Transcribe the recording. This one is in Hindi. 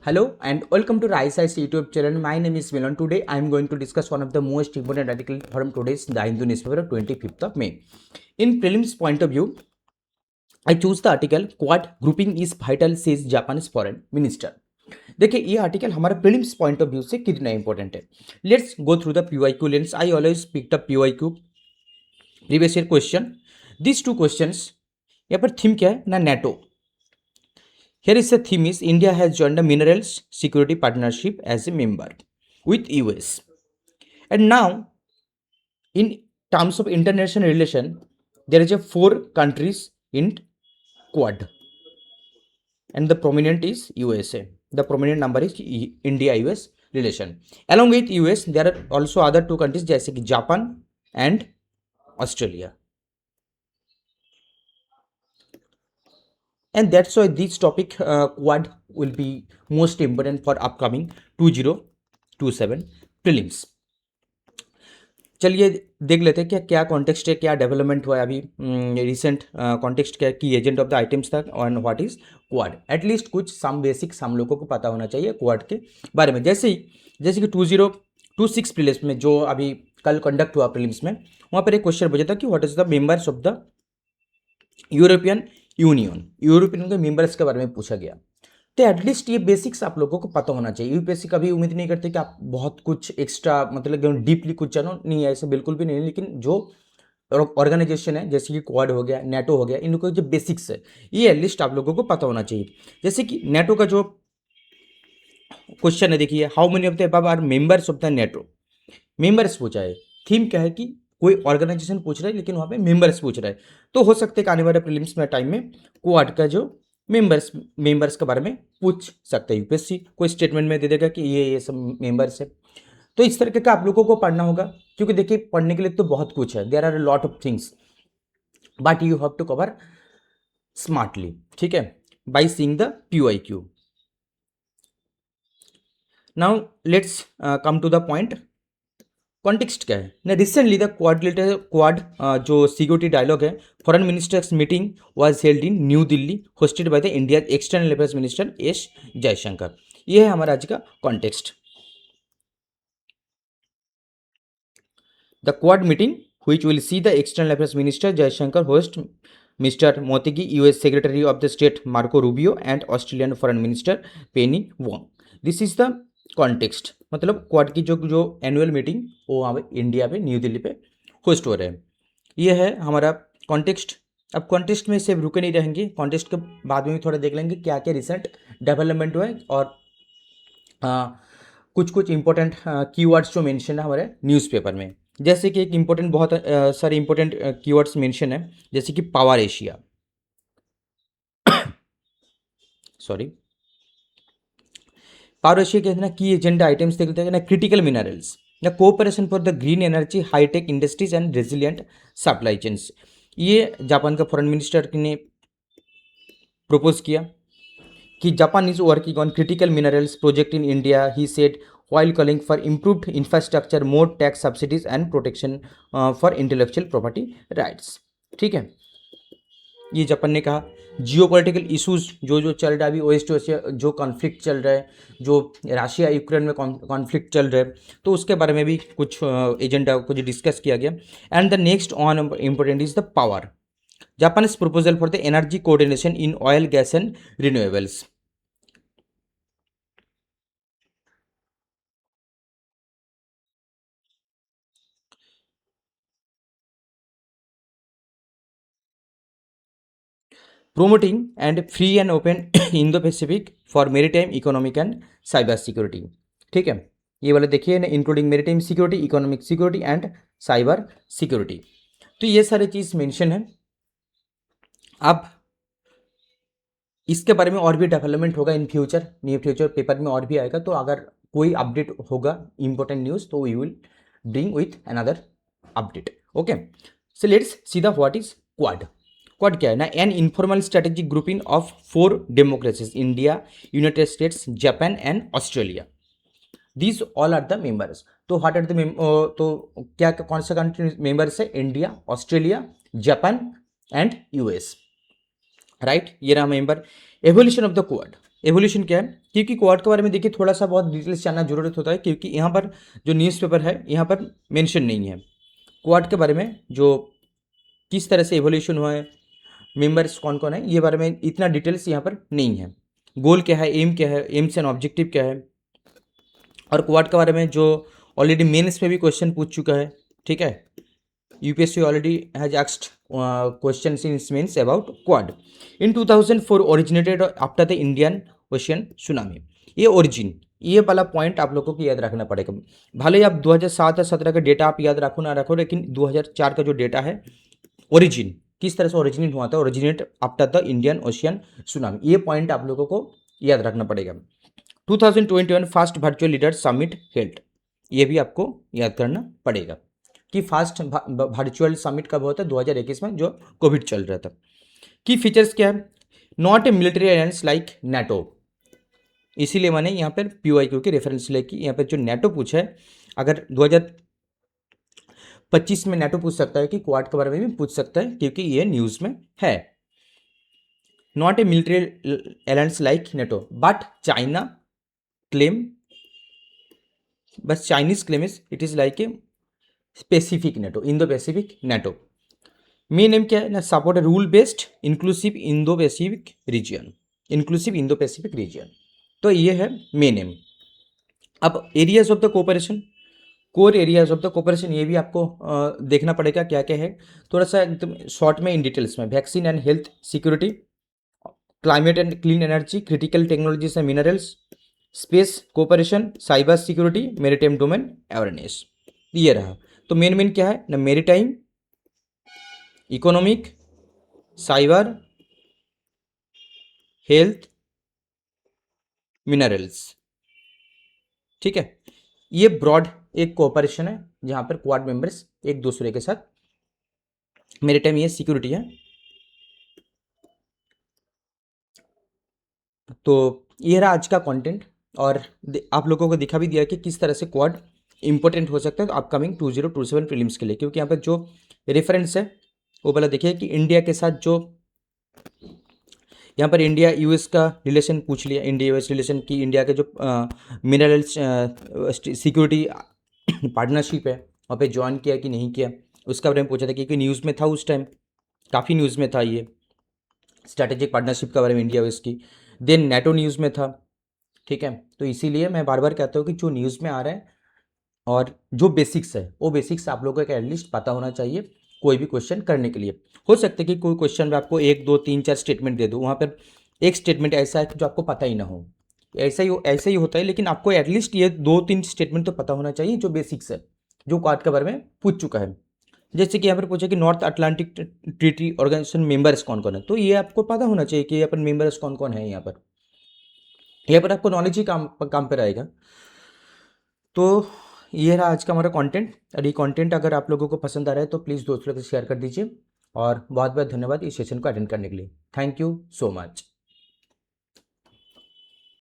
Hello and welcome to Rise YouTube channel. My name is Milan. Today I am going to discuss one of the most important article from today's The Hindu newspaper, 25th of May. In prelims point of view, I choose the article Quad grouping is vital says Japan's foreign minister. देखिए ये आर्टिकल हमारा प्रीलिम्स पॉइंट ऑफ व्यू से कितना इंपॉर्टेंट है. Let's go through the PYQ lens. I always picked up PYQ previous year question. This two questions, यहाँ पर थीम क्या है ना, NATO. Here is the theme is India has joined the Minerals Security Partnership as a member with US. And now, in terms of international relation, there is a 4 countries in Quad. And the prominent is USA. The prominent number is India-US relation. Along with US, there are also other 2 countries जैसे कि Japan and Australia. And that's why this topic Quad will be most important for upcoming 2027 prelims. चलिए देख लेते हैं क्या कॉन्टेक्स्ट है, क्या डेवलपमेंट हुआ है अभी रिसेंट कॉन्टेक्स्ट क्या की एजेंट ऑफ द आइटम्स तक और व्हाट इज क्वाड. एटलीस्ट कुछ सम बेसिक्स हम लोगों को पता होना चाहिए क्वाड के बारे में. जैसे कि 2026 प्रीलिम्स में जो अभी कल कंडक्ट हुआ प्रीलिम्स में, वहाँ पर एक क्वेश्चन पूछा था कि what is the members of the European European के मेंबर्स के बारे में पूछा गया. तो एटलीस्ट ये बेसिक्स आप लोगों को पता होना चाहिए. यूपीएससी कभी उम्मीद नहीं करते कि आप बहुत कुछ एक्स्ट्रा मतलब डीपली कुछ जानो, नहीं है ऐसे बिल्कुल भी नहीं. लेकिन जो ऑर्गेनाइजेशन है जैसे कि क्वाड हो गया, नेटो हो गया, इन लोगों के जो बेसिक्स है ये एटलीस्ट आप लोगों को पता होना चाहिए. जैसे कि नेटो का जो क्वेश्चन है, देखिए how many of the above are members of the NATO. Members पूछा है. थीम क्या है कि कोई ऑर्गेनाइजेशन पूछ रहा है लेकिन वहाँ पे मेंबर्स पूछ रहा है. तो हो सकते हैं कि आने वाले प्रीलिम्स में टाइम में क्वाड का जो मेंबर्स के बारे में पूछ सकते हैं. यूपीएससी कोई स्टेटमेंट में दे देगा कि ये सब मेंबर्स है. तो इस तरीके का आप लोगों को पढ़ना होगा, क्योंकि देखिए पढ़ने के लिए तो बहुत कुछ है. There are lot of things but you have to cover smartly. ठीक है, by seeing the PYQ. Now let's come to the point. Context क्या है ना, रिसेंटली द क्वाड जो सिक्योरिटी डायलॉग है foreign ministers meeting was held in new Delhi hosted by the India external affairs minister S Jaishankar. ये है हमारा आज का context. The quad meeting which will see the external affairs minister Jaishankar host mister Motegi, US secretary of the state Marco Rubio and Australian foreign minister Penney Wong. This is the context. मतलब क्वाड की जो एनुअल मीटिंग वो वहाँ पे इंडिया पे न्यू दिल्ली पे होस्ट हो रहे हैं. ये है हमारा कॉन्टेक्स्ट. अब कॉन्टेक्स्ट में सिर्फ रुके नहीं रहेंगे, कॉन्टेक्स्ट के बाद में भी थोड़ा देख लेंगे क्या क्या रिसेंट डेवलपमेंट हुआ है और कुछ इंपॉर्टेंट कीवर्ड्स जो मेंशन है हमारे न्यूज़पेपर में. जैसे कि एक इम्पोर्टेंट बहुत सारे इंपॉर्टेंट कीवर्ड्स मेंशन है, जैसे कि power Asia sorry power Asia के ना की एजेंडा आइटम्स देख लेते हैं ना, क्रिटिकल मिनरल्स ना, cooperation for the green energy, hitech industries and resilient supply chains. ये जापान का फॉरेन मिनिस्टर ने प्रपोज किया कि Japan is working on critical minerals project in India. He said while calling for improved infrastructure, more tax subsidies and protection for intellectual property rights. ठीक है, ये जापान ने कहा. जियो पोलिटिकल इशूज़ जो चल रहा है अभी, वेस्ट एशिया जो कॉन्फ्लिक्ट चल रहा है, जो रशिया यूक्रेन में कॉन्फ्लिक्ट चल रहा है, तो उसके बारे में भी कुछ एजेंडा कुछ डिस्कस किया गया. And the next on important is the power. Japan is proposal for the energy coordination in oil, gas and renewables. promoting and free and open Indo-Pacific for maritime, economic and cyber security. ठीक है, ये वाला देखिए ना, including maritime security, economic security and cyber security. तो ये सारी चीज़ मेंशन है. अब इसके बारे में और भी डेवलपमेंट होगा in future, near future paper में और भी आएगा. तो अगर कोई अपडेट होगा इंपॉर्टेंट न्यूज़ तो we will bring with another update. Okay, so let's see the what is quad. Quad क्या है ना, an informal strategic grouping of 4 democracies, India, United States, Japan and Australia. These all are the members. तो व्हाट आर द तो क्या कौन सा कंट्री मेंबर्स है? India, Australia, Japan and US. Right, ये रहा member. Evolution of the quad. Evolution क्या है, क्योंकि क्वाड के बारे में देखिए थोड़ा सा बहुत डिटेल्स जानना जरूरत होता है, क्योंकि यहाँ पर जो न्यूज़पेपर है यहाँ पर मेंशन नहीं है क्वाड के बारे में, जो किस तरह से एवोल्यूशन हुआ है, मेंबर्स कौन कौन है, ये बारे में इतना डिटेल्स यहाँ पर नहीं है। गोल क्या है, एम क्या है, एम्स एंड ऑब्जेक्टिव क्या है, और क्वाड के बारे में जो ऑलरेडी मेंस में भी क्वेश्चन पूछ चुका है, ठीक है। UPSC already has asked questions in mains about quad. In 2004 originated after the Indian ocean tsunami. ये ओरिजिन, ये वाला पॉइंट आप लोगों को याद रखना पड़ेगा। भले ही आप 2007 या 17 का डेटा आप याद रखो ना रखो, लेकिन 2004 का जो डेटा है, ओरिजिन किस तरह से ओरिजिनेट हुआ था, originate after the Indian ocean tsunami, ये पॉइंट आप लोगों को याद रखना पड़ेगा। 2021 fast virtual leader summit held, ये भी आपको याद करना पड़ेगा कि फास्ट वर्चुअल समिट कब होता है, 2021 में, जो कोविड चल रहा था। की फीचर्स क्या है, not a military alliance like NATO, इसीलिए मैंने यहाँ पर PYQ की रेफरेंस लेके यहाँ पर जो नेटो पूछा है, अगर 2025 में नेटो पूछ सकता है कि क्वाड के बारे में भी पूछ सकता है, क्योंकि ये न्यूज़ में है। Not a military alliance like NATO but China claim, बस Chinese claim is it is like a specific NATO, Indo Pacific NATO. Main aim क्या है ना, support rule based inclusive Indo Pacific region, inclusive Indo Pacific region, तो ये है मेन एम। अब areas of the cooperation, core areas of the cooperation, ये भी आपको देखना पड़ेगा क्या क्या है, थोड़ा सा एकदम शॉर्ट में इन डिटेल्स में। Vaccine and health security, climate and clean energy, critical technologies and minerals, space cooperation, cyber security, maritime domain awareness, ये रहा। तो मेन क्या है ना, maritime, economic, cyber, health, minerals, ठीक है। ये ब्रॉड एक कोऑपरेशन है जहां पर क्वाड मेंबर्स एक दूसरे के साथ, मैरीटाइम ये सिक्योरिटी है। तो ये रहा आज का कंटेंट, और आप लोगों को दिखा भी दिया कि किस तरह से क्वाड इंपॉर्टेंट हो सकता है अपकमिंग 2027 प्रीलिम्स के लिए, क्योंकि यहाँ पर जो रेफरेंस है वो पहले देखिए कि इंडिया के साथ जो यहाँ पर इंडिया यूएस का रिलेशन पूछ लिया, इंडिया यूएस रिलेशन की, इंडिया के जो मिनरल्स सिक्योरिटी पार्टनरशिप है वहाँ पे ज्वाइन किया कि नहीं किया, उसका बारे में पूछा था, क्योंकि न्यूज़ में था उस टाइम, काफ़ी न्यूज़ में था ये स्ट्रैटेजिक पार्टनरशिप के बारे में इंडिया यूएस की। देन नेटो न्यूज़ में था, ठीक है। तो इसीलिए मैं बार बार कहता हूँ कि जो न्यूज़ में आ रहा है और जो बेसिक्स है वो बेसिक्स आप लोगों को एटलीस्ट पता होना चाहिए कोई भी क्वेश्चन करने के लिए। हो सकता है कि कोई क्वेश्चन में आपको 1 2 3 4 स्टेटमेंट दे दूँ, वहाँ पर एक स्टेटमेंट ऐसा है जो आपको पता ही ना हो, ऐसा ही होता है, लेकिन आपको एटलीस्ट ये 2-3 स्टेटमेंट तो पता होना चाहिए जो बेसिक्स है, जो क्वाड के बारे में पूछ चुका है। जैसे कि यहाँ पर पूछा कि North Atlantic Treaty Organization members कौन कौन है, तो ये आपको पता होना चाहिए कि अपन मेंबर्स कौन कौन है। यहाँ पर आपको नॉलेज ही काम पर आएगा। तो ये रहा आज का हमारा कंटेंट, और ये कंटेंट अगर आप लोगों को पसंद आ रहा है तो प्लीज़ दोस्तों के साथ शेयर कर दीजिए, और बहुत बहुत धन्यवाद इस सेशन को अटेंड करने के लिए। Thank you so much.